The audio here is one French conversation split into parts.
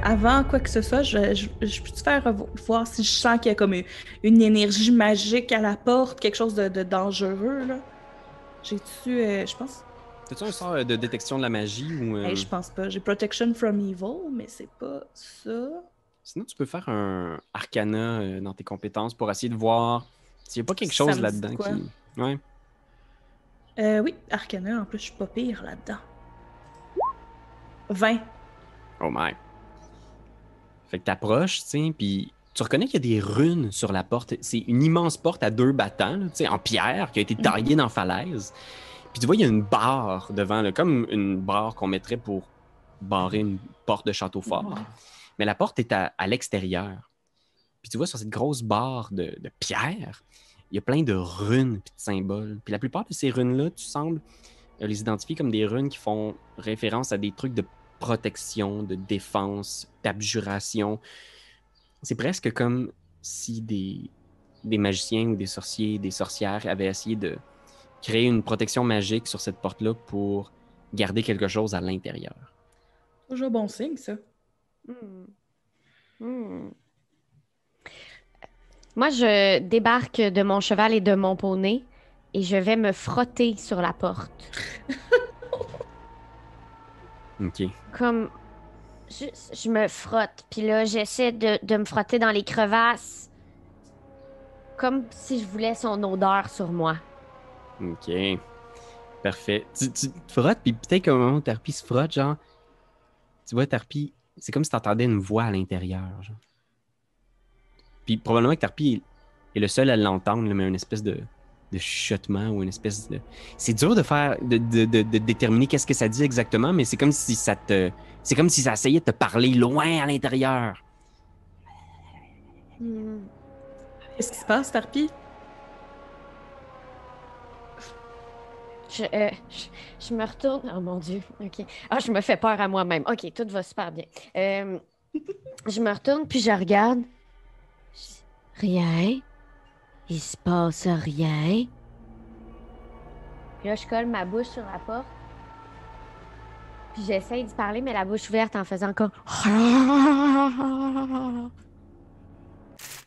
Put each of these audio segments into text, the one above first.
Avant quoi que ce soit, je peux-tu faire voir si je sens qu'il y a comme une énergie magique à la porte, quelque chose de dangereux, là? J'ai-tu, je pense... T'as-tu un sort de détection de la magie ou... Hey, je pense pas. J'ai Protection from Evil, mais c'est pas ça. Sinon, tu peux faire un arcana dans tes compétences pour essayer de voir s'il n'y a pas quelque Ça chose me dit de là-dedans quoi? qui... Ouais. Oui, Arcana, en plus, je suis pas pire là-dedans. 20. Oh my. Fait que t'approches, tu sais, puis tu reconnais qu'il y a des runes sur la porte. C'est une immense porte à deux battants, tu sais, en pierre, qui a été taillée dans la falaise. Puis tu vois, il y a une barre devant, là, comme une barre qu'on mettrait pour barrer une porte de château fort. Mais la porte est à l'extérieur. Puis tu vois, sur cette grosse barre de pierre, il y a plein de runes et de symboles. Puis la plupart de ces runes-là, tu sembles les identifier comme des runes qui font référence à des trucs de protection, de défense, d'abjuration. C'est presque comme si des magiciens ou des sorciers, des sorcières avaient essayé de créer une protection magique sur cette porte-là pour garder quelque chose à l'intérieur. Toujours bon signe, ça. Hmm. Hmm. Moi, je débarque de mon cheval et de mon poney et je vais me frotter sur la porte. OK. Comme je me frotte, puis là, j'essaie de me frotter dans les crevasses, comme si je voulais son odeur sur moi. OK. Parfait. Tu te frottes, puis peut-être qu'au moment où Tarpi se frotte, genre, tu vois, Tarpi, c'est comme si tu entendais une voix à l'intérieur. Genre. Puis probablement que Tarpi est le seul à l'entendre, là, mais une espèce de chuchotement ou une espèce de. C'est dur de faire, de déterminer qu'est-ce que ça dit exactement, mais c'est comme si ça te. C'est comme si ça essayait de te parler loin à l'intérieur. Hmm. Qu'est-ce qui se passe, Tarpi? Je me retourne. Oh mon Dieu. OK. Ah, je me fais peur à moi-même. OK, tout va super bien. Je me retourne, puis je regarde. Rien. Il se passe rien. Puis là, je colle ma bouche sur la porte. Puis j'essaye d'y parler, mais la bouche ouverte en faisant comme.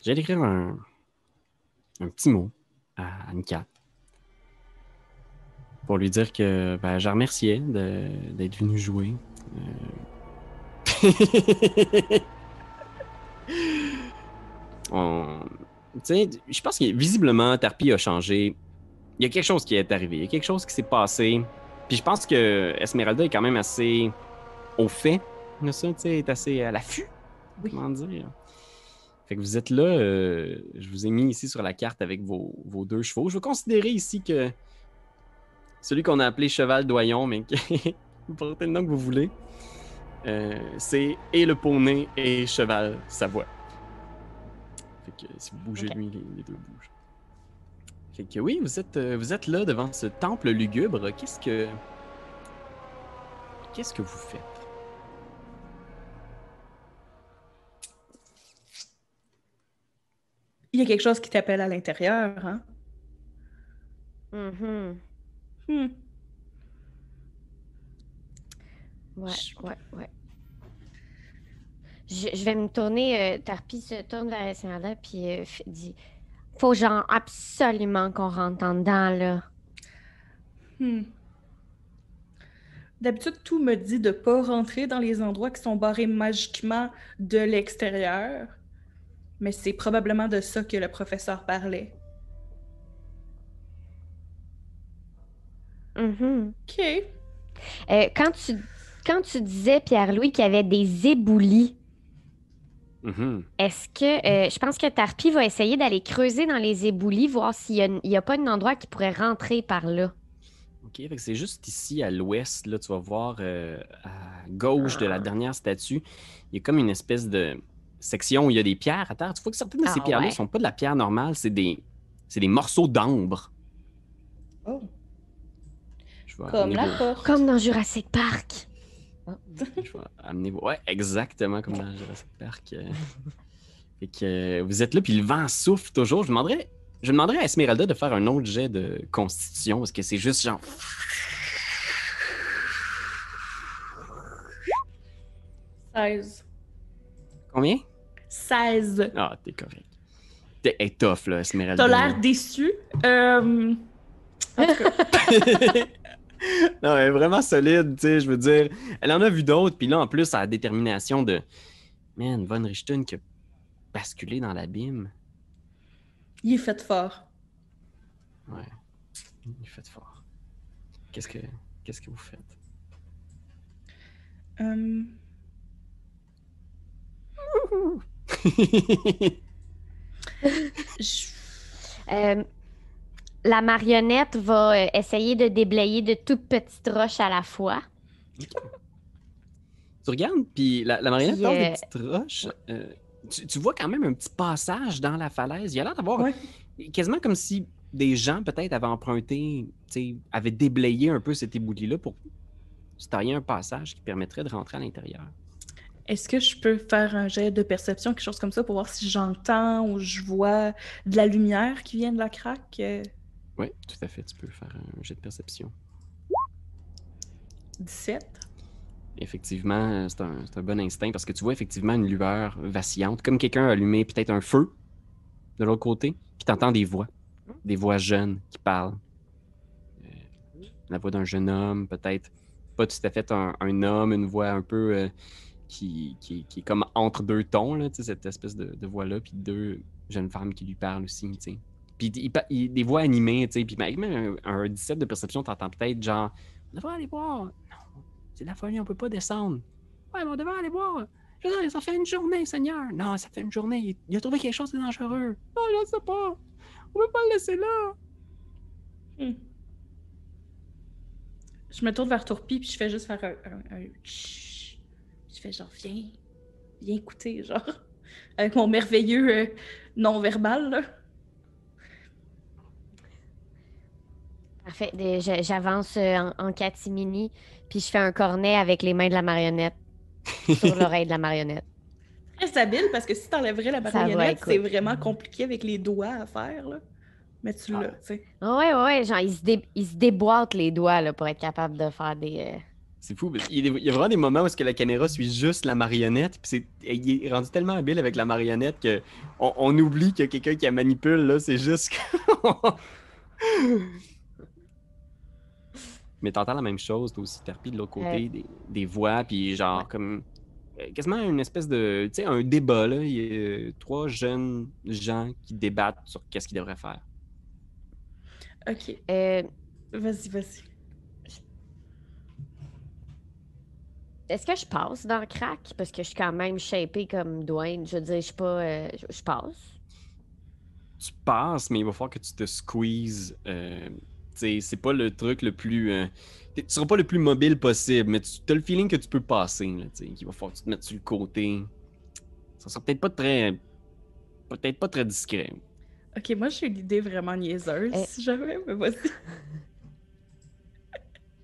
J'ai d'écrire un petit mot à Annika pour lui dire que ben, je la remerciais d'être venu jouer. On... Tu sais, je pense que visiblement, Tarpi a changé. Il y a quelque chose qui est arrivé. Il y a quelque chose qui s'est passé. Puis je pense que Esmeralda est quand même assez au fait de ça, tu sais, est assez à l'affût. Oui. Comment dire? Fait que vous êtes là, je vous ai mis ici sur la carte avec vos deux chevaux. Je vais considérer ici que celui qu'on a appelé Cheval Doyon, mais qui vous portez le nom que vous voulez, c'est et le poney et Cheval Savoie. Fait que si vous bougez Ok. lui, les deux bougent. Fait que oui, vous êtes là devant ce temple lugubre. Qu'est-ce que vous faites? Il y a quelque chose qui t'appelle à l'intérieur, hein? Mhm. Hmm. Ouais, Je- ouais, ouais. Je vais me tourner. Tarpi se tourne vers Esmeralda, puis dit faut genre absolument qu'on rentre en dedans, là. hmm. D'habitude, tout me dit de pas rentrer dans les endroits qui sont barrés magiquement de l'extérieur, mais c'est probablement de ça que le professeur parlait. Mhm. OK. Euh, quand tu, quand tu disais, Pierre-Louis, qu'il y avait des éboulis, Mhm. est-ce que je pense que Tarpi va essayer d'aller creuser dans les éboulis, voir il y a pas un endroit qui pourrait rentrer par là. OK, fait que c'est juste ici à l'ouest, là, tu vas voir à gauche de la dernière statue, il y a comme une espèce de section où il y a des pierres à terre. Tu vois que certaines de ces Ah pierres-là ne ouais. sont pas de la pierre normale, c'est des morceaux d'ambre. Oh. Je vais Comme amener la vos. Comme porte. dans Jurassic Park. Je vais amener vos. Ouais, exactement comme dans Jurassic Park. Fait que vous êtes là, puis le vent souffle toujours. Je demanderais à Esmeralda de faire un autre jet de constitution, parce que c'est juste genre. 16. Combien? 16. Ah, t'es correct. T'es tough, là, Esmeralda. T'as l'air déçu. En tout cas, Non, elle est vraiment solide, tu sais, je veux dire. Elle en a vu d'autres, puis là, en plus, elle a la détermination de... Man, Von Richten qui a basculé dans l'abîme. il est fait fort. Ouais, il fait fort. Qu'est-ce que vous faites? Je- La marionnette va essayer de déblayer de toutes petites roches à la fois. Tu regardes, puis la marionnette Puis, passe des petites roches. Tu vois quand même un petit passage dans la falaise. Il y a l'air d'avoir Ouais. quasiment comme si des gens peut-être avaient emprunté, tu sais, avaient déblayé un peu cet ébouli-là pour se tailler un passage qui permettrait de rentrer à l'intérieur. Est-ce que je peux faire un jet de perception, quelque chose comme ça, pour voir si j'entends ou je vois de la lumière qui vient de la craque? Oui, tout à fait. Tu peux faire un jet de perception. 17. Effectivement, c'est un bon instinct parce que tu vois effectivement une lueur vacillante, comme quelqu'un a allumé peut-être un feu de l'autre côté, puis tu entends des voix jeunes qui parlent. La voix d'un jeune homme, peut-être pas tout à fait un homme, une voix un peu qui est comme entre deux tons, là, cette espèce de voix-là, puis deux jeunes femmes qui lui parlent aussi. T'sais. Puis des voix animées, puis même un 17 de perception, t'entends peut-être genre « On devrait aller voir! » Non, c'est de la folie, on peut pas descendre. « Ouais, mais on devrait aller voir! » Je veux dire, ça fait une journée, Seigneur! Non, ça fait une journée, il a trouvé quelque chose de dangereux. Non, je sais pas! On peut pas le laisser là! Je me tourne vers Tourpi, puis je fais juste faire un chut. Je fais genre, viens écouter, genre, avec mon merveilleux non-verbal, là. Parfait. J'avance en catimini, puis je fais un cornet avec les mains de la marionnette sur l'oreille de la marionnette. Très habile, parce que si t'enlèverais la Ça va, marionnette, écoute. c'est vraiment compliqué avec les doigts à faire, là. Mais tu l'as, tu sais. Ouais, genre, il se déboîte les doigts là, pour être capable de faire des... C'est fou. Il y a vraiment des moments où est-ce que la caméra suit juste la marionnette, puis il est rendu tellement habile avec la marionnette que on oublie qu'il y a quelqu'un qui la manipule, là. C'est juste que... Mais t'entends la même chose, toi aussi, Tarpi, de l'autre côté, des voix, puis genre comme... quasiment une espèce de... Tu sais, un débat, là. Il y a 3 jeunes gens qui débattent sur qu'est-ce qu'ils devraient faire. OK. Vas-y. Est-ce que je passe dans le crack? Parce que je suis quand même shapée comme Dwayne. Je veux dire, je suis pas... je passe. Tu passes, mais il va falloir que tu te squeezes. C'est pas le truc le plus... tu seras pas le plus mobile possible, mais tu as le feeling que tu peux passer. Là, qu'il va falloir que tu te mettes sur le côté. Ça sera peut-être pas très... Peut-être pas très discret. OK, moi, j'ai une idée vraiment niaiseuse, si jamais, mais vas-y.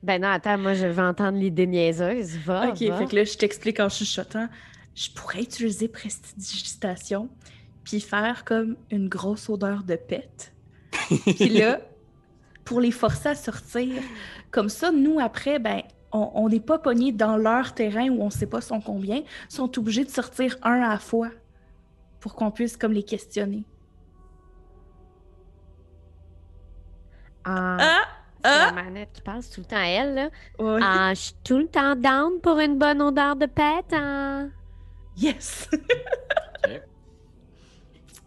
Ben non, attends, moi, je veux entendre l'idée niaiseuse. Va. Fait que là, je t'explique en chuchotant. Je pourrais utiliser prestidigitation, puis faire comme une grosse odeur de pète. Puis là, pour les forcer à sortir, comme ça, nous, après, ben, on n'est pas pognés dans leur terrain où on sait pas sont combien, sont obligés de sortir un à la fois pour qu'on puisse comme les questionner. C'est la manette qui passe tout le temps à elle, là. Ouais. Je suis tout le temps down pour une bonne odeur de pète. Yes! OK.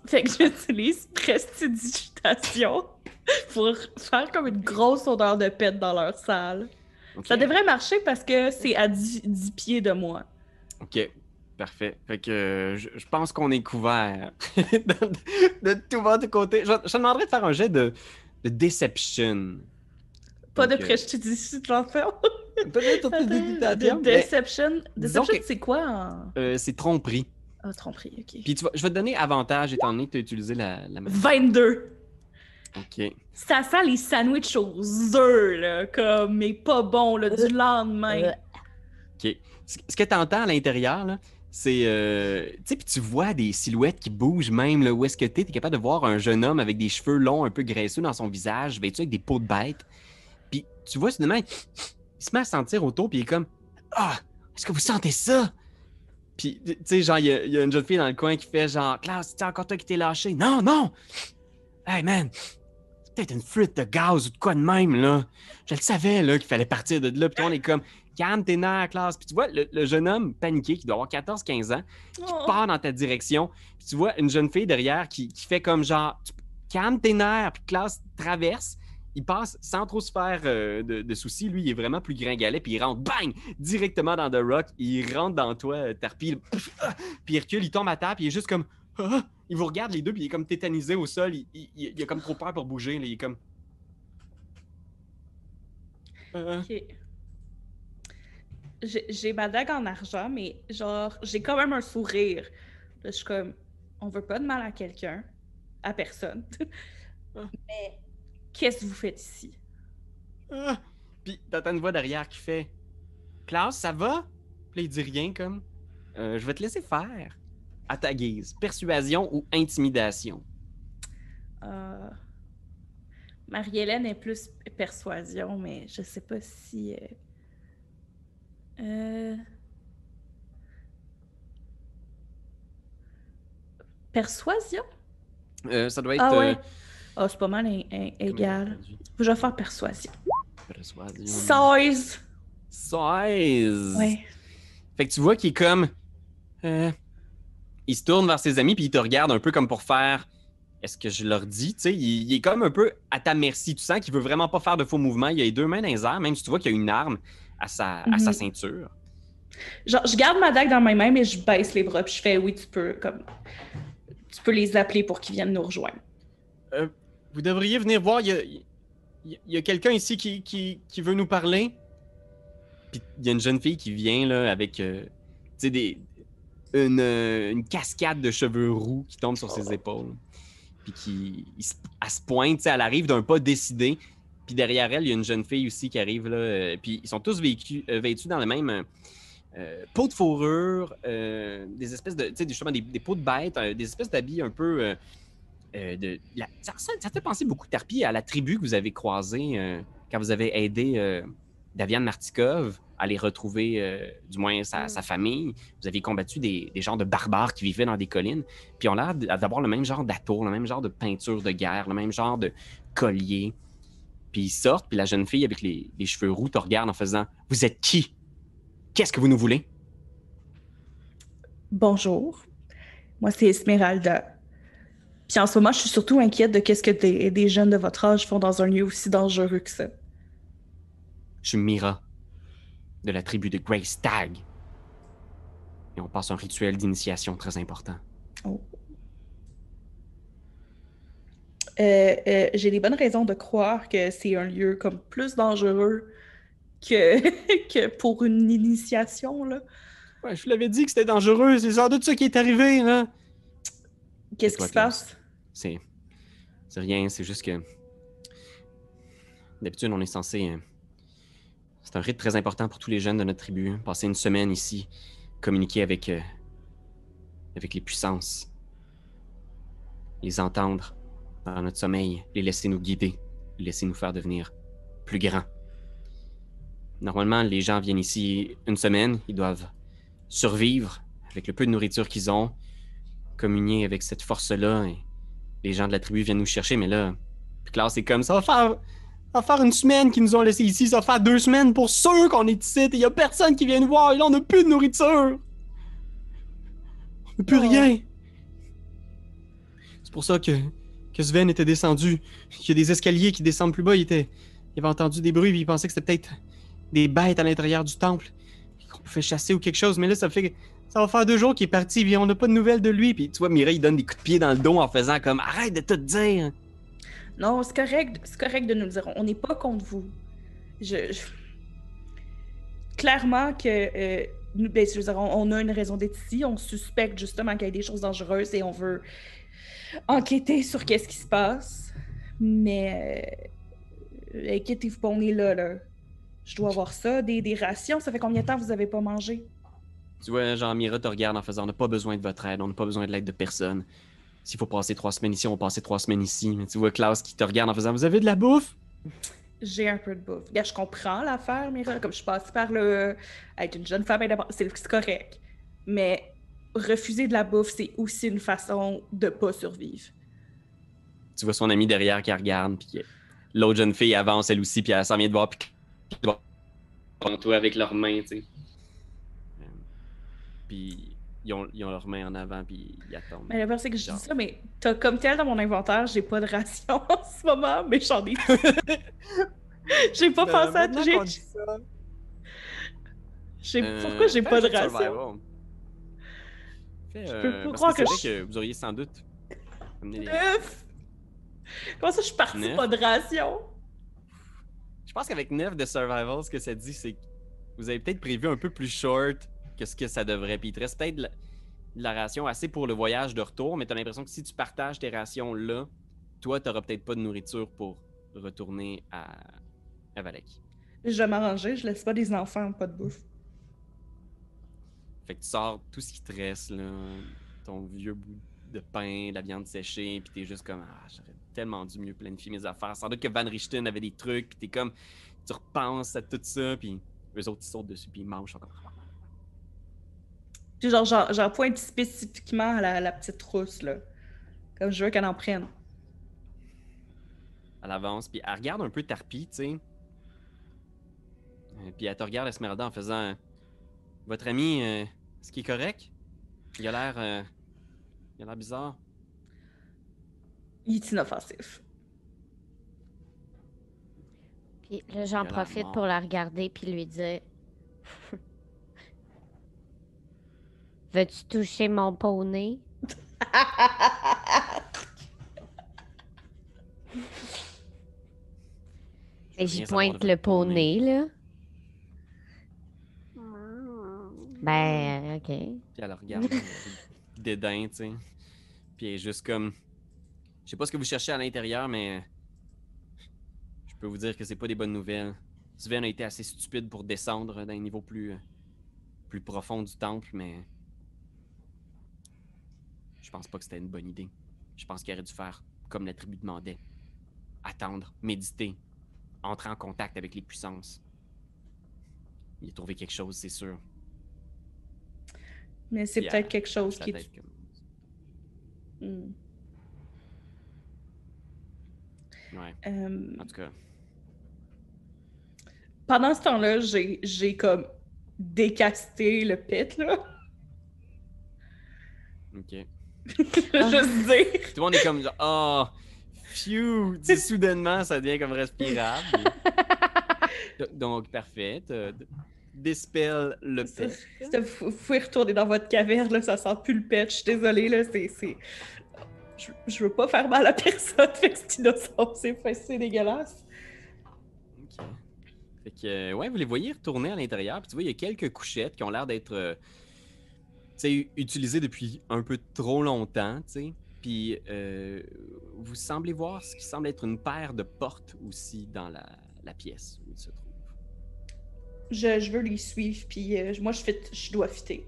Fait que j'utilise prestidigitation pour faire comme une grosse odeur de pète dans leur salle. Okay. Ça devrait marcher parce que c'est à 10 pieds de moi. OK. Parfait. Fait que je pense qu'on est couvert de tout votre côté. Je te demanderais de faire un jet de deception. Pas de prestidigitation. De deception. Deception, que... c'est quoi? C'est tromperie. Ah, tromperie, OK. Puis je vais te donner avantage étant donné que tu as utilisé la 22! OK. Ça sent les sandwichs aux œufs, là, comme, mais pas bon, là, du lendemain. OK. Ce que tu entends à l'intérieur, là, c'est... tu sais, puis tu vois des silhouettes qui bougent même, là, où est-ce que t'es capable de voir un jeune homme avec des cheveux longs, un peu graisseux dans son visage, vêtu avec des peaux de bête. Puis tu vois, soudainement, il se met à sentir autour, puis il est comme « Ah! Est-ce que vous sentez ça? » Puis, tu sais, genre, il y a une jeune fille dans le coin qui fait genre, Klaus, c'est encore toi qui t'es lâché. Non, non! Hey, man! C'est peut-être une fuite de gaz ou de quoi de même, là. Je le savais, là, qu'il fallait partir de là. Puis, on est comme, calme tes nerfs, Klaus. Puis, tu vois, le jeune homme paniqué, qui doit avoir 14-15 ans, qui part dans ta direction. Puis, tu vois une jeune fille derrière qui fait comme genre, calme tes nerfs. Puis, Klaus traverse. Il passe sans trop se faire de soucis. Lui, il est vraiment plus gringalet. Puis il rentre, bang, directement dans The Rock. Il rentre dans toi, Tarpi. Puis il recule, il tombe à terre. Puis il est juste comme... Ah! Il vous regarde les deux. Puis il est comme tétanisé au sol. Il a comme trop peur pour bouger. Là. Il est comme... Ok. J'ai ma dague en argent, mais genre, j'ai quand même un sourire. Là, je suis comme, on veut pas de mal à quelqu'un. À personne. Mais... Qu'est-ce que vous faites ici? Ah! Puis t'entends une voix derrière qui fait Klaus, ça va? Puis là, il dit rien comme je vais te laisser faire. À ta guise. Persuasion ou intimidation? Marie-Hélène est plus persuasion, mais je sais pas si. Persuasion? Ça doit être. Ah ouais. Ah, c'est pas mal égal. Je vais faire persuasion. Persuasion. 16! 16! Ouais. Fait que tu vois qu'il est comme... il se tourne vers ses amis puis il te regarde un peu comme pour faire... Est-ce que je leur dis? Tu sais, il est comme un peu à ta merci. Tu sens qu'il veut vraiment pas faire de faux mouvements. Il a les deux mains dans les airs, même si tu vois qu'il y a une arme à sa ceinture. Genre, je garde ma dague dans mes mains, mais je baisse les bras puis je fais oui, tu peux les appeler pour qu'ils viennent nous rejoindre. Vous devriez venir voir, il y a quelqu'un ici qui veut nous parler. Puis il y a une jeune fille qui vient là avec tu sais, une cascade de cheveux roux qui tombe sur ses épaules. Puis elle se pointe, tu sais, elle arrive d'un pas décidé. Puis derrière elle, il y a une jeune fille aussi qui arrive là. Puis ils sont tous vêtus dans le même peau de fourrure, des espèces de, tu sais, justement des peaux de bêtes, des espèces d'habits un peu... ça fait penser beaucoup, Tarpi, à la tribu que vous avez croisée quand vous avez aidé Davian Martikov à les retrouver, du moins sa famille. Vous aviez combattu des genres de barbares qui vivaient dans des collines, puis ils ont l'air d'avoir le même genre d'atour, le même genre de peinture de guerre, le même genre de collier. Puis ils sortent, puis la jeune fille avec les cheveux roux te regarde en faisant « Vous êtes qui? Qu'est-ce que vous nous voulez? » Bonjour. Moi, c'est Esmeralda. Puis en ce moment, je suis surtout inquiète de qu'est-ce que des jeunes de votre âge font dans un lieu aussi dangereux que ça. Je suis Mira, de la tribu de Grey Stag. Et on passe un rituel d'initiation très important. Oh. J'ai des bonnes raisons de croire que c'est un lieu comme plus dangereux que pour une initiation, là. Ouais, je vous l'avais dit que c'était dangereux, c'est sans doute ça qui est arrivé, là. Qu'est-ce qui se passe? C'est rien, c'est juste que... D'habitude, on est censé... C'est un rite très important pour tous les jeunes de notre tribu. Passer une semaine ici, communiquer avec les puissances. Les entendre dans notre sommeil, les laisser nous guider, les laisser nous faire devenir plus grands. Normalement, les gens viennent ici une semaine, ils doivent survivre avec le peu de nourriture qu'ils ont, communier avec cette force-là, et les gens de la tribu viennent nous chercher, mais là, Klaus, c'est comme ça va faire une semaine qu'ils nous ont laissés ici, ça va faire 2 semaines pour sûr qu'on est ici, et il y a personne qui vient nous voir, et là, on n'a plus de nourriture. On n'a plus rien. C'est pour ça que Sven était descendu, qu'il y a des escaliers qui descendent plus bas, il avait entendu des bruits, puis il pensait que c'était peut-être des bêtes à l'intérieur du temple, qu'on pouvait chasser ou quelque chose, mais là, ça va faire 2 jours qu'il est parti, puis on n'a pas de nouvelles de lui, puis tu vois, Mireille, il donne des coups de pied dans le dos en faisant comme « Arrête de tout dire! » Non, c'est correct de nous le dire. On n'est pas contre vous. Clairement que ben, je veux dire, on a une raison d'être ici. On suspecte justement qu'il y a des choses dangereuses et on veut enquêter sur qu'est-ce qui se passe. Mais inquiétez-vous pas, on est là. Je dois avoir ça. Des rations. Ça fait combien de temps que vous n'avez pas mangé? Tu vois, Jean-Mira te regarde en faisant « On n'a pas besoin de votre aide, on n'a pas besoin de l'aide de personne. S'il faut passer 3 semaines ici, on va passer 3 semaines ici. » Mais tu vois Klaus qui te regarde en faisant « Vous avez de la bouffe? » J'ai un peu de bouffe. Regarde, je comprends l'affaire, Mira. Comme je passe par le... Être une jeune femme indépendante, c'est correct. mais refuser de la bouffe, c'est aussi une façon de pas survivre. Tu vois son ami derrière qui regarde, puis l'autre jeune fille avance elle aussi, puis elle s'en vient de voir, puis toi avec leurs mains, tu sais. Puis ils ont leurs mains en avant, puis ils attendent. Mais la pire, c'est que je Genre. dis ça, mais t'as comme tel dans mon inventaire, j'ai pas de ration en ce moment, mais j'en ai. J'ai pas pensé à tout. Pourquoi j'ai pas de ration? Je peux pas croire que que c'est vrai que vous auriez sans doute amené des... 9! Comment ça, je suis partie 9? pas de ration? Je pense qu'avec 9 de survival, ce que ça dit, c'est que vous avez peut-être prévu un peu plus short que ce que ça devrait. Puis il te reste peut-être de la ration assez pour le voyage de retour, mais t'as l'impression que si tu partages tes rations là, toi, t'auras peut-être pas de nourriture pour retourner à Valek. Je vais m'arranger, je laisse pas des enfants pas de bouffe. Fait que tu sors tout ce qui te reste, là, ton vieux bout de pain, de la viande séchée, puis t'es juste comme, j'aurais tellement dû mieux planifier mes affaires. Sans doute que Van Richten avait des trucs, puis t'es comme, tu repenses à tout ça, puis eux autres, ils sautent dessus, puis ils mangent encore. Puis genre pointe spécifiquement à la petite trousse, là. Comme je veux qu'elle en prenne. Elle avance, puis elle regarde un peu Tarpi, tu sais. Puis elle te regarde, Esmeralda, en faisant, votre ami, est-ce qu'il est correct? Il a l'air bizarre. Il est inoffensif. Puis là, j'en profite pour la regarder puis lui dire veux-tu toucher mon poney? Et j'y pointe le poney, là. Ben, OK. Puis elle regarde, dédain, tu sais. Puis elle est juste comme... Je sais pas ce que vous cherchez à l'intérieur, mais... Je peux vous dire que c'est pas des bonnes nouvelles. Sven a été assez stupide pour descendre dans un niveau plus profond du temple, mais... Je pense pas que c'était une bonne idée. Je pense qu'il aurait dû faire comme la tribu demandait. Attendre, méditer, entrer en contact avec les puissances. Il a trouvé quelque chose, c'est sûr. Mais c'est peut-être quelque chose qui... Ouais. En tout cas. Pendant ce temps-là, j'ai comme décasté le pit, là. OK. Juste dire. Tout le monde est comme genre, oh, phew, soudainement, ça devient comme respirable. Donc, parfait. Dispel le pet. Vous pouvez retourner dans votre caverne, là, ça sent plus le pet. Je suis désolée, là, je veux pas faire mal à personne, fait que c'est innocent, c'est dégueulasse. OK. Fait que, ouais, vous les voyez retourner à l'intérieur, puis tu vois, il y a quelques couchettes qui ont l'air d'être, utilisées depuis un peu trop longtemps, tu sais. Puis, vous semblez voir ce qui semble être une paire de portes aussi dans la pièce où il se trouve. Je veux les suivre, puis moi, je dois fitter.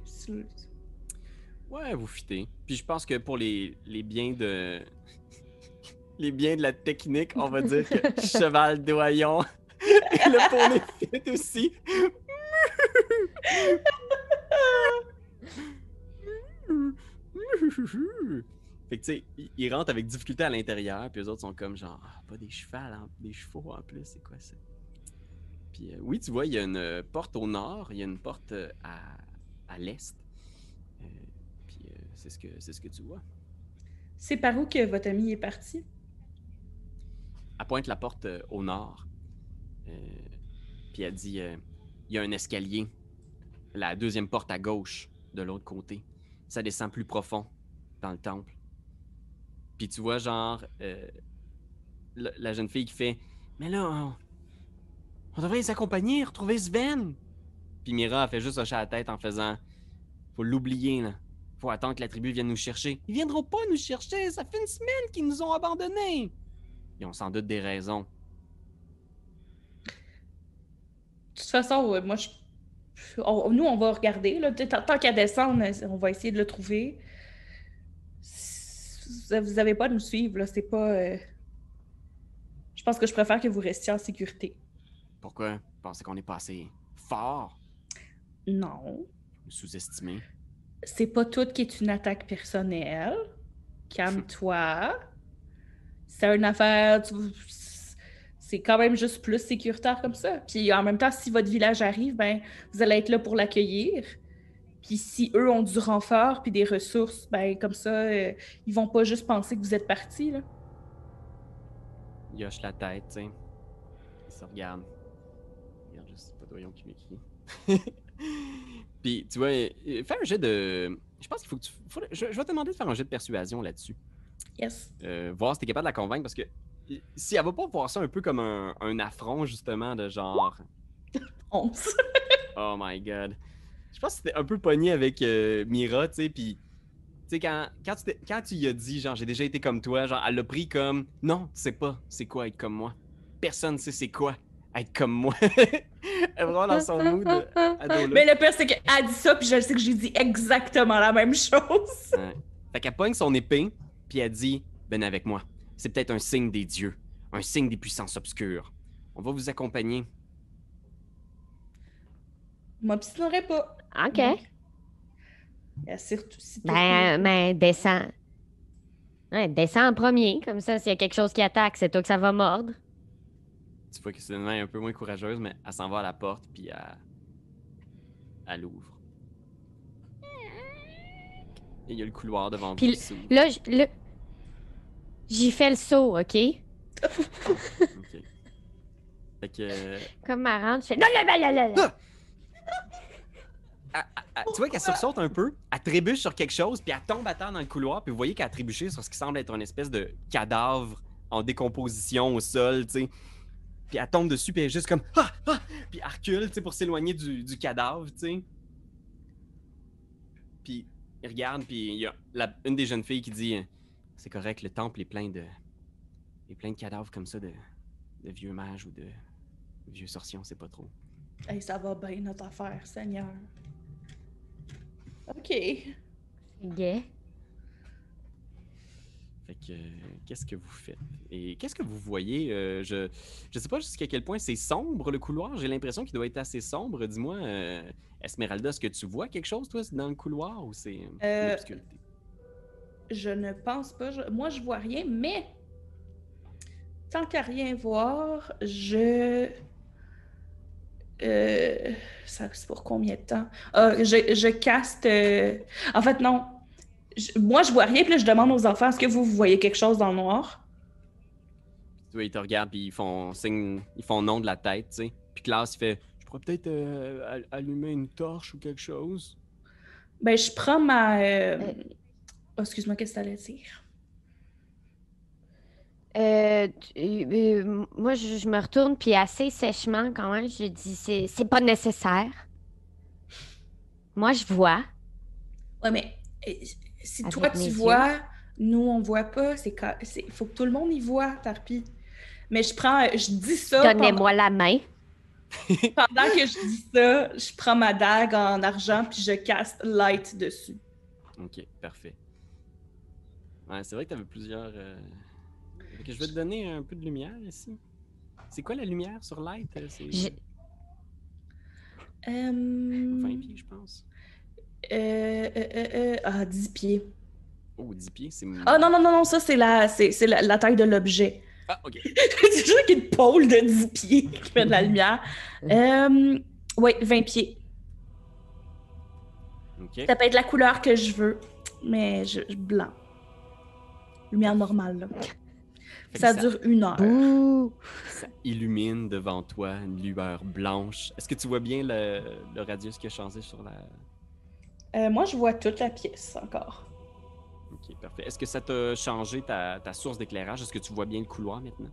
Ouais, vous fitez. Puis je pense que pour les biens de... les biens de la technique, on va dire que cheval doyon et le poney fit aussi. Fait que tu sais, ils rentrent avec difficulté à l'intérieur, puis les autres sont comme genre, pas des chevaux en plus, c'est quoi ça? Puis oui, tu vois, il y a une porte au nord, il y a une porte à l'est. Puis c'est ce que tu vois. C'est par où que votre ami est parti? Elle pointe la porte au nord. Puis elle dit, il y a un escalier. La deuxième porte à gauche, de l'autre côté. Ça descend plus profond dans le temple. Puis tu vois, genre, la jeune fille qui fait, mais là, on devrait les accompagner, retrouver Sven. Puis Mira a fait juste hocher la tête en faisant, faut l'oublier, là. Faut attendre que la tribu vienne nous chercher. Ils viendront pas nous chercher, ça fait une semaine qu'ils nous ont abandonnés. Ils ont sans doute des raisons. De toute façon, moi, nous, on va regarder. Là. Tant qu'à descendre, on va essayer de le trouver. Vous n'avez pas à nous suivre. Là. C'est pas... Je pense que je préfère que vous restiez en sécurité. Pourquoi? Vous pensez qu'on est pas assez fort? Non. Sous-estimé? c'est pas tout qui est une attaque personnelle. Calme-toi. C'est une affaire... C'est quand même juste plus sécuritaire comme ça. Puis en même temps, si votre village arrive, ben vous allez être là pour l'accueillir. Puis si eux ont du renfort puis des ressources, ben comme ça, ils vont pas juste penser que vous êtes partis, là. Il hoche la tête, tu sais. Il se regarde. Regarde juste, c'est pas Doyon qui m'écrit. Puis, tu vois, fais un jet de... Je pense qu'il faut que tu... Je vais te demander de faire un jet de persuasion là-dessus. Yes. Voir si t'es capable de la convaincre, parce que si elle va pas voir ça un peu comme un affront, justement, de genre... 11. Oh my god. Je pense que c'était un peu pogné avec Mira, tu sais, puis... Tu sais, quand tu y as dit, genre, j'ai déjà été comme toi, genre, elle l'a pris comme... Non, tu sais pas c'est quoi être comme moi. Personne sait c'est quoi être comme moi. Elle est vraiment dans son mood ado-là. Mais le pire, c'est qu'elle dit ça, puis je sais que j'ai dit exactement la même chose. Ouais. Fait qu'elle pogne son épée, puis elle dit venez avec moi. C'est peut-être un signe des dieux, un signe des puissances obscures. On va vous accompagner. M'obstinerai pas. OK. Surtout si Ben, descends. Ouais, descends en premier, comme ça, s'il y a quelque chose qui attaque, c'est toi que ça va mordre. Tu vois que c'est une main un peu moins courageuse, mais elle s'en va à la porte, puis elle ouvre. Et il y a le couloir devant vous Puis qui s'ouvre. là, j'y fais le saut, OK? Ok. Fait que... Comme ma rente, je fais... Lalalala. Tu vois qu'elle sursaute un peu, elle trébuche sur quelque chose, puis elle tombe à terre dans le couloir, puis vous voyez qu'elle a trébuché sur ce qui semble être une espèce de cadavre en décomposition au sol, tu sais. Puis elle tombe dessus, puis elle est juste comme ah! Ah! Puis elle recule, tu sais, pour s'éloigner du cadavre, tu sais. Puis il regarde, puis il y a une des jeunes filles qui dit c'est correct, le temple est plein de cadavres comme ça, de vieux mages ou de vieux sorciers, on sait pas trop. Hey, ça va bien notre affaire, Seigneur. OK. Gay. Fait que, qu'est-ce que vous faites? Et qu'est-ce que vous voyez? Je sais pas jusqu'à quel point c'est sombre, le couloir. J'ai l'impression qu'il doit être assez sombre. Dis-moi, Esmeralda, est-ce que tu vois quelque chose, toi, dans le couloir, ou c'est l'obscurité? Je ne pense pas. Moi, je vois rien, mais tant qu'à rien voir, ça, c'est pour combien de temps? Je caste... En fait, non. Moi, je vois rien, puis là, je demande aux enfants, est-ce que vous voyez quelque chose dans le noir? Tu vois, ils te regardent, puis ils font signe, ils font non de la tête, tu sais. Puis Klaus, il fait, je pourrais peut-être allumer une torche ou quelque chose. Ben, je prends ma... Oh, excuse-moi, qu'est-ce que t'allais dire? Moi, je me retourne, puis assez sèchement, quand même, je dis, c'est pas nécessaire. Moi, je vois. Ouais, mais si Avec toi, tu mes vois, nous, on voit pas. Il faut que tout le monde y voit, Tarpi. Mais je dis ça Donnez-moi la main. pendant que je dis ça, je prends ma dague en argent, puis je caste light dessus. Ok, parfait. Ouais, c'est vrai que t'avais plusieurs... Fait que je vais te donner un peu de lumière ici. C'est quoi la lumière sur Light? C'est 20 pieds, je pense. 10 pieds. Oh, 10 pieds, c'est... Ah non, ça, c'est la taille de l'objet. Ah, ok. C'est juste qu'il y a une pôle de 10 pieds qui fait de la lumière. Oui, 20 pieds. Ok. Ça peut être la couleur que je veux, mais blanc. Lumière normale, là. Fait que Ça dure 1 heure. Ouh. Ça illumine devant toi une lueur blanche. Est-ce que tu vois bien le radius qui a changé sur la... Moi, je vois toute la pièce encore. Ok, parfait. Est-ce que ça t'a changé ta source d'éclairage? Est-ce que tu vois bien le couloir maintenant?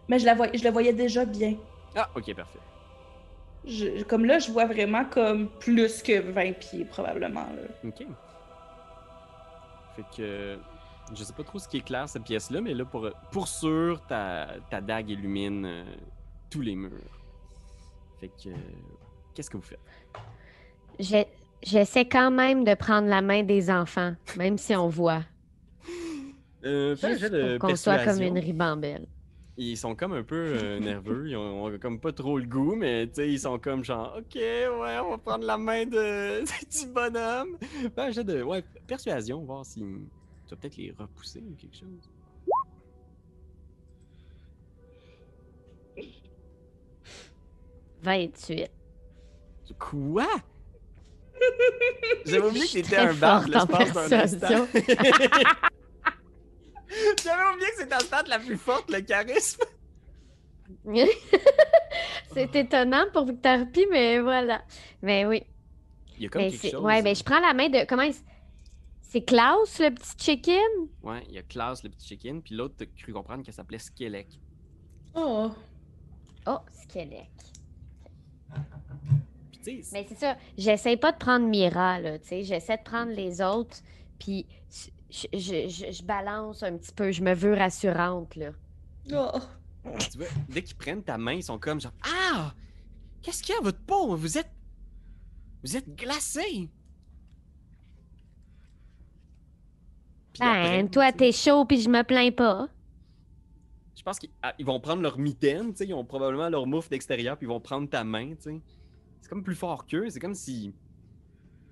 Mais je le voyais déjà bien. Ah, ok, parfait. Comme là, je vois vraiment comme plus que 20 pieds, probablement. Là. Ok. Fait que... Je sais pas trop ce qui est clair, cette pièce-là, mais là, pour sûr, ta dague illumine tous les murs. Fait que... qu'est-ce que vous faites? J'essaie quand même de prendre la main des enfants, même si on voit. Fais un jet Juste de pour qu'on soit comme persuasion. une ribambelle. Ils sont comme un peu nerveux, ils ont comme pas trop le goût, mais tu sais, ils sont comme genre, ok, ouais, on va prendre la main du bonhomme. Ben, j'ai de, ouais, persuasion, voir si tu vas peut-être les repousser ou quelque chose. 28. Quoi? J'avais oublié que Je suis t'étais très un barde forte en l'espace d'un instant. persuasion. J'avais oublié que c'était ta stat la plus forte, le charisme. C'est étonnant pour Victor P, mais voilà. Mais oui. Il y a comme Mais quelque chose. ouais, mais je prends la main de. C'est Klaus, le petit chicken? Ouais, il y a Klaus, le petit chicken, puis l'autre, t'as cru comprendre qu'elle s'appelait Skellec. Oh. Oh, squelette. Puis tu sais, Mais c'est ça, j'essaie pas de prendre Mira, là, tu sais. J'essaie de prendre les autres, puis je balance un petit peu. Je me veux rassurante, là. Oh. tu vois, dès qu'ils prennent ta main, ils sont comme genre, ah! Qu'est-ce qu'il y a à votre peau? Vous êtes glacé! Puis après, Ben, toi, tu sais, t'es chaud, puis je me plains pas. je pense qu'ils vont prendre leur mitaine, tu sais, ils ont probablement leur mouffe d'extérieur, puis ils vont prendre ta main, tu sais. C'est comme plus fort qu'eux, c'est comme si,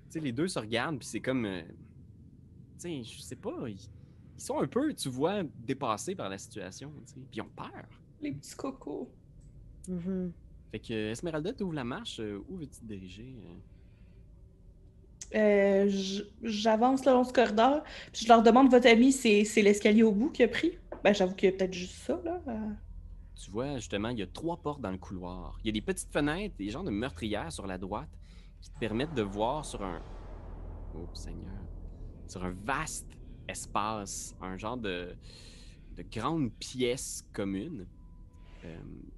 tu sais, les deux se regardent, puis c'est comme, tu sais, je sais pas, ils sont un peu, tu vois, dépassés par la situation, tu sais, puis ils ont peur. Les petits cocos. Mhm. Fait que, Esmeralda, t'ouvres la marche, où veux-tu te diriger? J'avance le long ce corridor, puis je leur demande, votre ami, c'est l'escalier au bout qu'il a pris? Ben, j'avoue qu'il y a peut-être juste ça, là. Tu vois, justement, il y a 3 portes dans le couloir. Il y a des petites fenêtres, des genres de meurtrières sur la droite qui te permettent de voir sur un... Oh, Seigneur. Sur un vaste espace, un genre de grande pièce commune.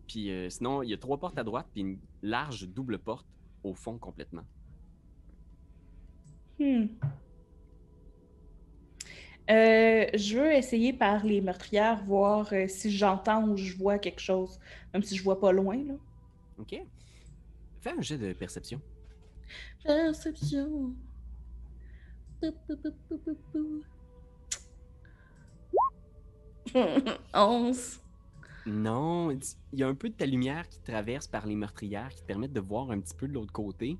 Puis sinon, il y a 3 portes à droite, puis une large double porte au fond complètement. Je veux essayer par les meurtrières, voir si j'entends ou je vois quelque chose, même si je vois pas loin, là. OK. Fais un jet de perception. Perception. Pou, pou, pou, pou, pou, pou. 11. Non, il y a un peu de ta lumière qui traverse par les meurtrières qui te permettent de voir un petit peu de l'autre côté.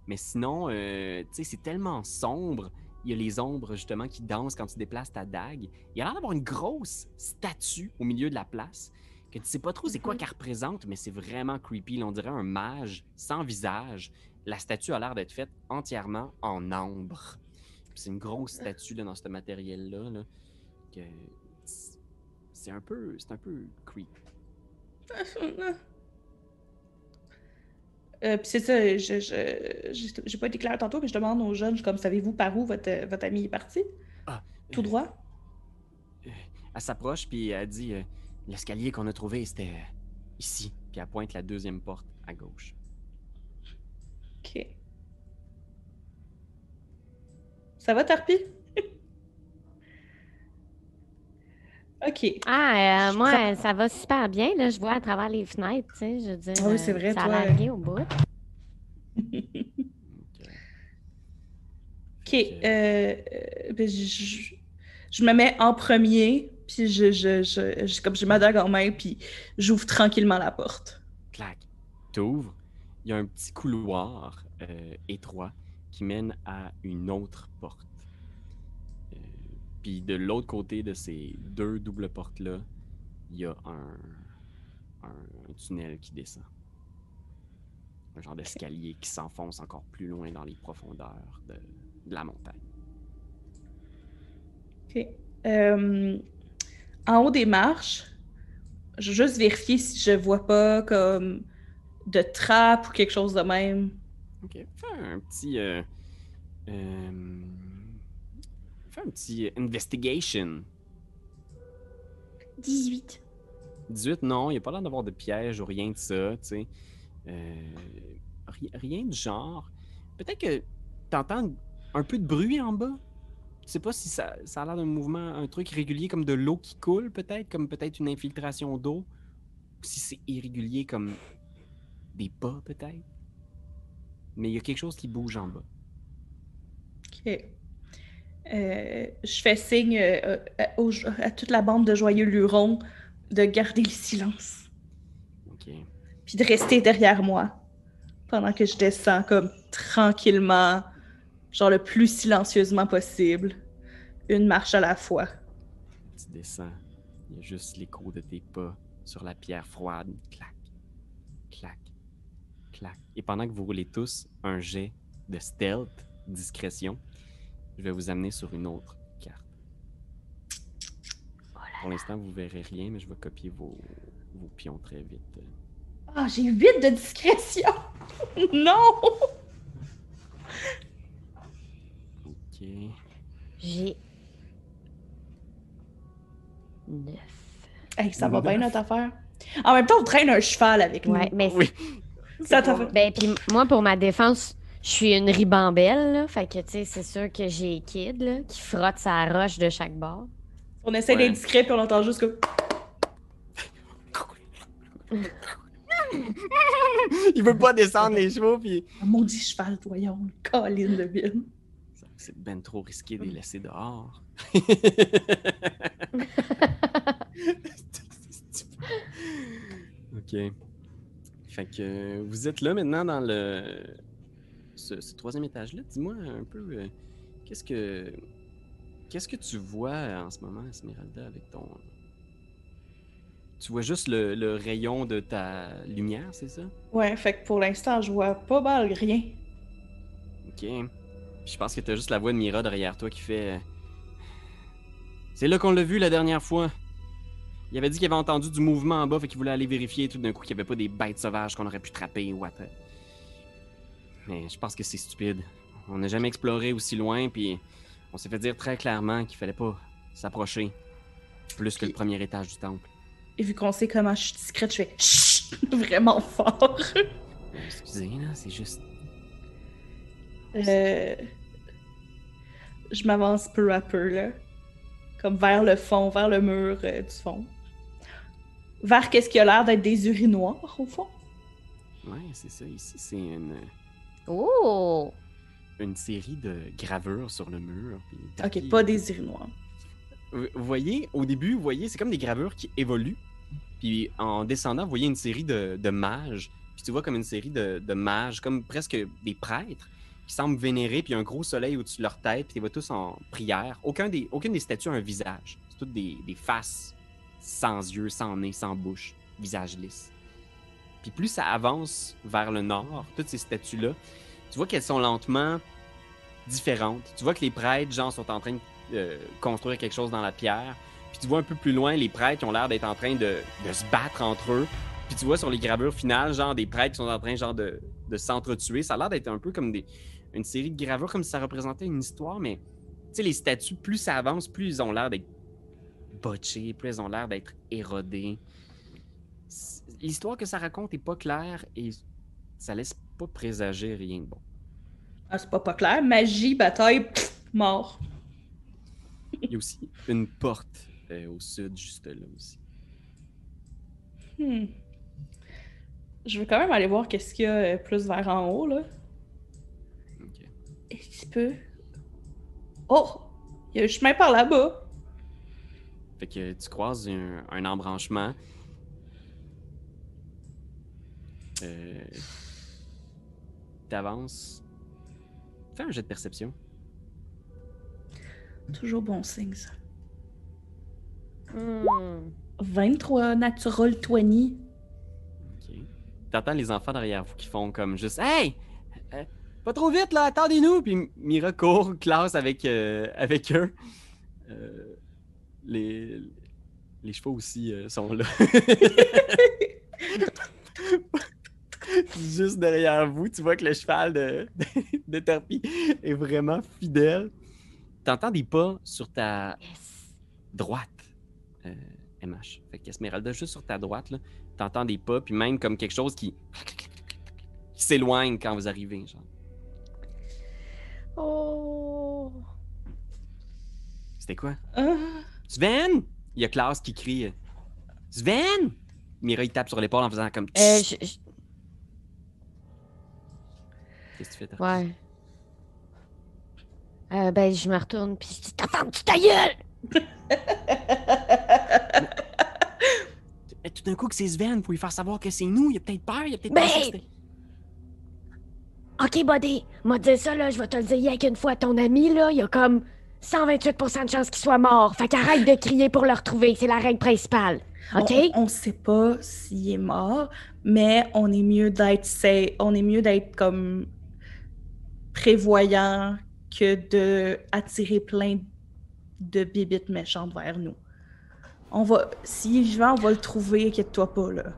Mais sinon, tu sais, c'est tellement sombre. Il y a les ombres, justement, qui dansent quand tu déplaces ta dague. Il y a l'air d'avoir une grosse statue au milieu de la place que tu sais pas trop c'est quoi qu'elle représente, mais c'est vraiment creepy. Là, on dirait un mage sans visage. La statue a l'air d'être faite entièrement en ambre. Puis c'est une grosse statue là, dans ce matériel-là. Là, que c'est un peu creepy. Puis c'est ça, j'ai pas été claire tantôt, mais je demande aux jeunes, comme, savez-vous par où votre ami est parti? Tout droit? Elle s'approche, puis elle dit l'escalier qu'on a trouvé, c'était ici. Puis elle pointe la deuxième porte à gauche. OK. Ça va, Tarpi? OK. Ah, moi, ça va super bien, là. Je vois à travers les fenêtres, tu sais. Je veux dire, Ah oui, c'est vrai, ça toi. a l'air bien au bout. OK. Ben, je me mets en premier, puis comme j'ai ma dague en main, puis j'ouvre tranquillement la porte. Clac. T'ouvres. Il y a un petit couloir étroit qui mène à une autre porte. Puis de l'autre côté de ces 2 doubles portes-là, il y a un tunnel qui descend. Un genre d'escalier qui s'enfonce encore plus loin dans les profondeurs de la montagne. OK. En haut des marches, je veux juste vérifier si je vois pas comme de trappe ou quelque chose de même. OK. Fais un petit investigation. 18. 18, non, il n'y a pas l'air d'avoir de piège ou rien de ça, tu sais. Rien de genre. Peut-être que t'entends un peu de bruit en bas. Je sais pas si ça a l'air d'un mouvement, un truc régulier comme de l'eau qui coule, peut-être, comme peut-être une infiltration d'eau. Ou si c'est irrégulier comme des pas, peut-être. Mais il y a quelque chose qui bouge en bas. OK. Je fais signe à toute la bande de joyeux lurons de garder le silence. OK. Puis de rester derrière moi pendant que je descends comme tranquillement, genre le plus silencieusement possible, une marche à la fois. Tu descends. Il y a juste l'écho de tes pas sur la pierre froide. Clac, clac, clac. Et pendant que vous roulez tous un jet de stealth, discrétion, je vais vous amener sur une autre carte. Pour l'instant, vous verrez rien, mais je vais copier vos pions très vite. Ah, j'ai 8 de discrétion! Non! OK. J'ai 9. Hey, ça va bien notre affaire. En même temps, on traîne un cheval avec Ouais, nous. mais Oui. Ça t'a fait. ben puis moi pour ma défense, je suis une ribambelle là, fait que tu sais, c'est sûr que j'ai Kid là qui frotte sa roche de chaque bord. On essaie Ouais. d'être discret, puis on entend juste comme... Il veut pas descendre les chevaux, puis... Un maudit cheval, voyons. Colline de ville. C'est ben trop risqué de les laisser dehors. OK. Fait que vous êtes là maintenant dans ce troisième étage-là. Dis-moi un peu, qu'est-ce que tu vois en ce moment, Esmeralda, avec ton... Tu vois juste le rayon de ta lumière, c'est ça? Ouais, fait que pour l'instant, je vois pas mal rien. OK. Puis je pense que t'as juste la voix de Mira derrière toi qui fait... C'est là qu'on l'a vu la dernière fois. Il avait dit qu'il avait entendu du mouvement en bas, fait qu'il voulait aller vérifier tout d'un coup qu'il n'y avait pas des bêtes sauvages qu'on aurait pu trapper ou what. Mais je pense que c'est stupide. On n'a jamais exploré aussi loin, puis on s'est fait dire très clairement qu'il fallait pas s'approcher plus que le premier étage du temple. Et vu qu'on sait comment je suis discrète, je fais chut vraiment fort. Excusez, là, c'est juste... Je m'avance peu à peu, là. Comme vers le fond, vers le mur du fond. Vers qu'est-ce qui a l'air d'être des urinoirs, au fond. Ouais, c'est ça. Ici, c'est Oh! une série de gravures sur le mur. Puis Ok, pas des urinoirs. Vous voyez, au début, vous voyez, c'est comme des gravures qui évoluent. Puis en descendant, vous voyez une série de mages. Puis tu vois comme une série de mages, comme presque des prêtres, qui semblent vénérer, puis il y a un gros soleil au-dessus de leur tête, puis ils vont tous en prière. Aucune des statues a un visage. C'est toutes des faces sans yeux, sans nez, sans bouche, visage lisse. Puis plus ça avance vers le nord, toutes ces statues-là, tu vois qu'elles sont lentement différentes. Tu vois que les prêtres, genre, sont en train de construire quelque chose dans la pierre. Puis tu vois un peu plus loin, les prêtres qui ont l'air d'être en train de se battre entre eux. Puis tu vois sur les gravures finales, genre, des prêtres qui sont en train, genre, de s'entretuer. Ça a l'air d'être un peu comme une série de gravures, comme si ça représentait une histoire, mais, tu sais, les statues, plus ça avance, plus ils ont l'air d'être botchés, plus elles ont l'air d'être érodées. L'histoire que ça raconte est pas claire et ça laisse pas présager rien de bon. Ah, c'est pas clair. Magie, bataille, mort. Il y a aussi une porte au sud, juste là aussi. Je veux quand même aller voir qu'est-ce qu'il y a plus vers en haut, là. Ok. Un petit peu. Oh! Il y a un chemin par là-bas. Fait que tu croises un embranchement. T'avances. Fais un jet de perception. Toujours bon signe, ça. Hmm. 23 natural 20. Ok. T'entends les enfants derrière vous qui font comme juste Hey! Pas trop vite là, attendez-nous! Puis Mira court, classe avec eux. Les chevaux aussi sont là. Juste derrière vous, tu vois que le cheval de Terpi est vraiment fidèle. T'entends des pas sur ta Yes. droite, MH. Fait qu'Esmeralda, juste sur ta droite, là, t'entends des pas, puis même comme quelque chose qui s'éloigne quand vous arrivez, genre. Oh! C'était quoi? Ah, Sven! Il y a Klaus qui crie Sven! Mira, il tape sur l'épaule en faisant comme je- Qu'est-ce que tu fais, Terpi? Ouais. Ben, je me retourne, puis je dis ta femme, tu ta gueule! tout d'un coup que c'est Sven pour lui faire savoir que c'est nous. Il a peut-être peur, il a peut-être Mais- pensé que c'était... Ok, buddy, moi te dire ça, là, je vais te le dire rien qu'une fois. Ton ami, là, il y a comme 128% de chances qu'il soit mort. Fait qu'arrête de crier pour le retrouver, c'est la règle principale. Ok? On sait pas s'il est mort, mais on est mieux d'être on est mieux d'être comme prévoyant que de attirer plein de bibites méchantes vers nous. S'il est vivant, on va le trouver, inquiète-toi pas, là.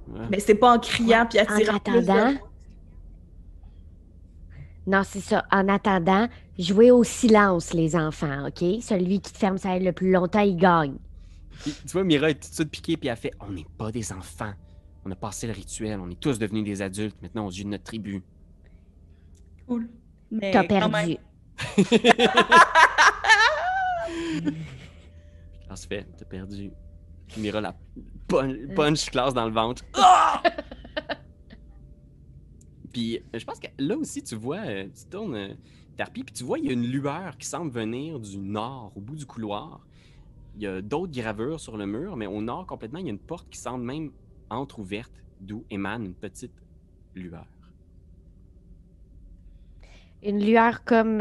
Ouais. Mais c'est pas en criant puis En attirant plus de attendant... Non, c'est ça. En attendant, jouez au silence, les enfants, OK? Celui qui te ferme sa gueule le plus longtemps, il gagne. Puis, tu vois, Mira est tout de suite piquée, puis elle fait « On n'est pas des enfants. On a passé le rituel. On est tous devenus des adultes maintenant aux yeux de notre tribu. cool. Mais T'as quand même, perdu. » Ça se fait, t'as perdu. Puis Mira la punch classe dans le ventre. Ah! Puis je pense que là aussi, tu vois, tu tournes Tarpi, puis tu vois, il y a une lueur qui semble venir du nord, au bout du couloir. Il y a d'autres gravures sur le mur, mais au nord complètement, il y a une porte qui semble même entrouverte, d'où émane une petite lueur. Une lueur comme...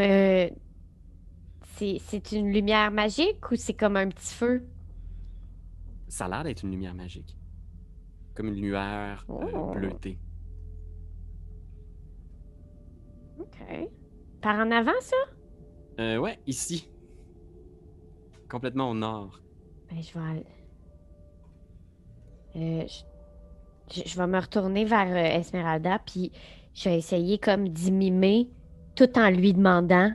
C'est une lumière magique ou c'est comme un petit feu? Ça a l'air d'être une lumière magique. Comme une lueur Oh. bleutée. OK. Par en avant, ça? Ouais, ici. Complètement au nord. Ben, je vais aller... je vais me retourner vers Esmeralda, puis je vais essayer comme d'y mimer tout en lui demandant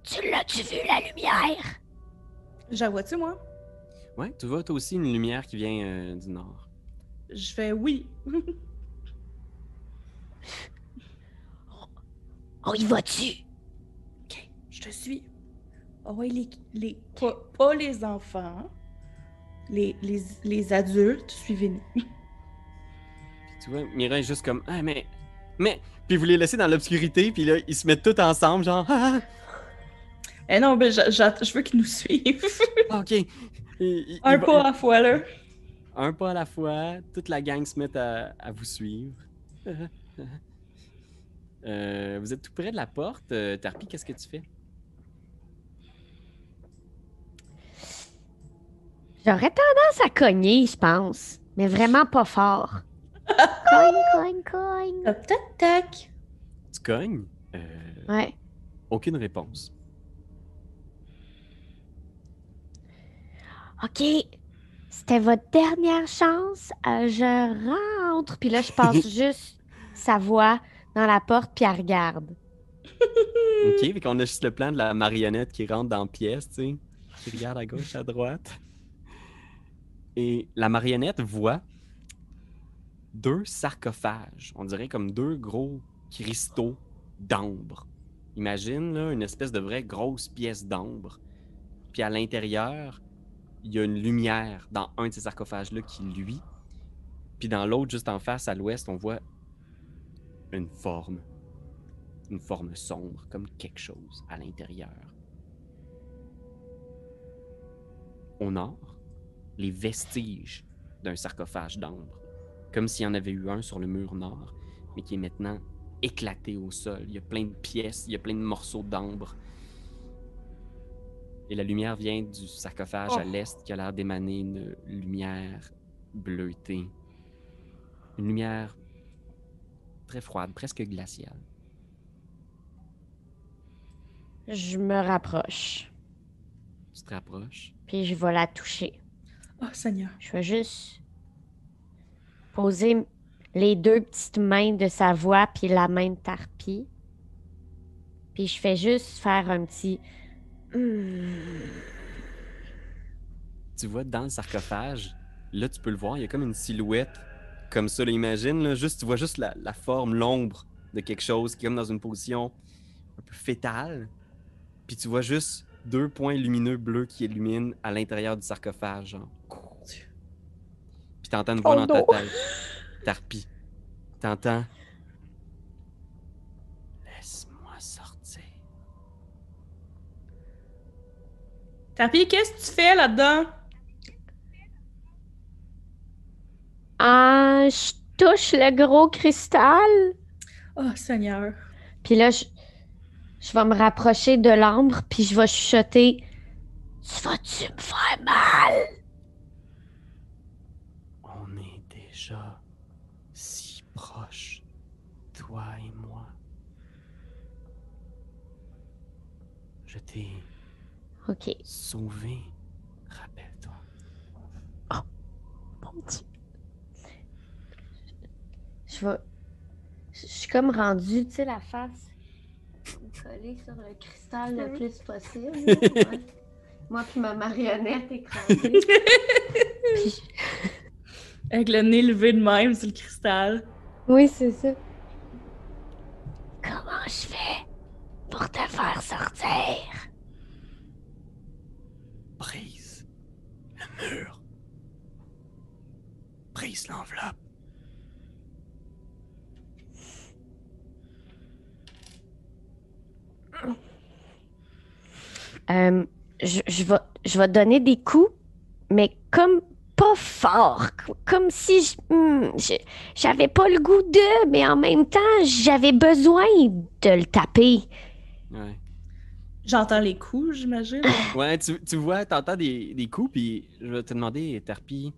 Tu l'as-tu vu, la lumière? j'en vois-tu, moi? Ouais, tu vois, t'as aussi une lumière qui vient du nord. Je fais oui. On y va-tu? OK, je te suis. Ah ouais, pas les enfants, les adultes, suivez-nous. Puis tu vois, Mira est juste comme Ah, mais. Puis vous les laissez dans l'obscurité, puis là, ils se mettent tous ensemble, genre Ah, Eh non, ben je veux qu'ils nous suivent. ah, ok. Un pas à la fois, là. Un pas à la fois, toute la gang se met à vous suivre. Vous êtes tout près de la porte. Tarpi, qu'est-ce que tu fais? J'aurais tendance à cogner, je pense. Mais vraiment pas fort. Cogne, cogne, cogne. Tac, tac, tac. Tu cognes? Ouais. Aucune réponse. OK. C'était votre dernière chance. Je rentre. Puis là, je passe juste sa voix dans la porte, puis elle regarde. Ok, fait qu'on a juste le plan de la marionnette qui rentre dans la pièce, tu sais, qui regarde à gauche, à droite. Et la marionnette voit 2 sarcophages. On dirait comme 2 gros cristaux d'ambre. Imagine là, une espèce de vraie grosse pièce d'ambre. Puis à l'intérieur, il y a une lumière dans un de ces sarcophages-là qui luit. Puis dans l'autre, juste en face, à l'ouest, on voit une forme. Une forme sombre, comme quelque chose à l'intérieur. Au nord, les vestiges d'un sarcophage d'ambre. Comme s'il y en avait eu un sur le mur nord, mais qui est maintenant éclaté au sol. Il y a plein de pièces, il y a plein de morceaux d'ambre. Et la lumière vient du sarcophage à l'est qui a l'air d'émaner une lumière bleutée. Une lumière très froide, presque glaciale. Je me rapproche. Tu te rapproches. Puis je vais la toucher. Oh, Seigneur. Je vais juste poser les 2 petites mains de sa voix puis la main de Tarpi. Puis je fais juste faire un petit... Tu vois dans le sarcophage, là tu peux le voir, il y a comme une silhouette comme ça, là, imagine, là, juste, tu vois juste la forme, l'ombre de quelque chose qui est comme dans une position un peu fétale. Puis tu vois juste 2 points lumineux bleus qui illuminent à l'intérieur du sarcophage, genre. Puis t'entends une voix dans ta tête. Tarpi. T'entends. Laisse-moi sortir. Tapi, qu'est-ce que tu fais là-dedans? je touche le gros cristal. Oh, Seigneur. Puis là, je vais me rapprocher de l'ambre, puis je vais chuchoter. Tu vas-tu me faire mal? On est déjà si proches, toi et moi. Je t'ai OK. sauvé, rappelle-toi. Mon Dieu. Je suis comme rendue, tu sais, la face collée sur le cristal le plus possible. là, ouais. Moi puis ma marionnette écrasée. Puis- Avec le nez levé de même sur le cristal. Oui, c'est ça. Comment je fais pour te faire sortir? Brise le mur. Brise l'enveloppe. Je vais te donner des coups, mais comme pas fort. Comme si j'avais pas le goût de, mais en même temps, j'avais besoin de le taper. Ouais. J'entends les coups, j'imagine. Ouais, tu vois, t'entends des coups, puis je vais te demander, Tarpi,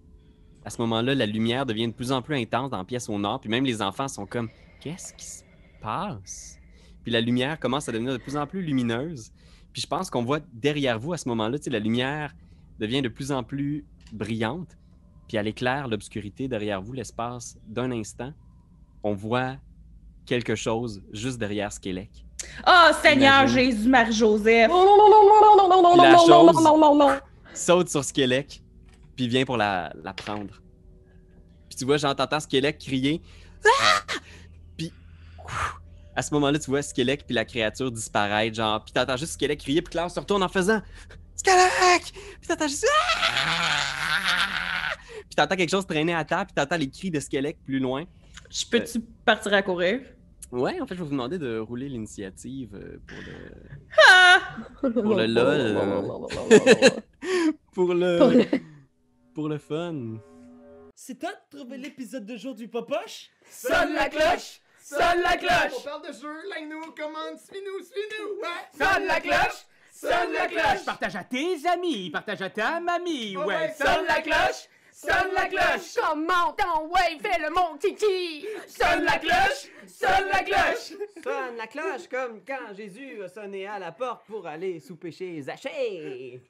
à ce moment-là, la lumière devient de plus en plus intense dans la pièce au nord, puis même les enfants sont comme « Qu'est-ce qui se passe? » Puis la lumière commence à devenir de plus en plus lumineuse, puis je pense qu'on voit derrière vous à ce moment-là, tu sais, la lumière devient de plus en plus brillante, puis elle éclaire l'obscurité derrière vous, l'espace d'un instant, on voit quelque chose juste derrière Skellec. Oh, Seigneur Imagine. Jésus, Marie-Joseph! Puis la chose saute sur Skellec, puis vient pour la prendre. Puis tu vois, t'entends Skellec crier. Ah! Puis à ce moment-là, tu vois Skellec puis la créature disparaître, genre. Puis t'entends juste Skellec crier, puis Claire se retourne en faisant Skellec! Puis t'entends juste Ah! Puis t'entends quelque chose traîner à terre, puis t'entends les cris de Skellec plus loin. Je peux-tu partir à courir? Ouais, en fait, je vais vous demander de rouler l'initiative Ah! pour le LOL. Pour le fun. C'est toi de trouver l'épisode de jour du Popoche? Sonne la cloche! Sonne la On cloche! parle de jeu, like-nous, commande, suis-nous, ouais! Sonne la cloche! Sonne la cloche! Partage à tes amis, partage à ta mamie, Oh ouais! ouais, Sonne la cloche! Sonne la cloche! Comment ton ouais, fais le mon kiki! Sonne la cloche! Sonne la cloche! Sonne la cloche comme quand Jésus a sonné à la porte pour aller souper chez Zachée.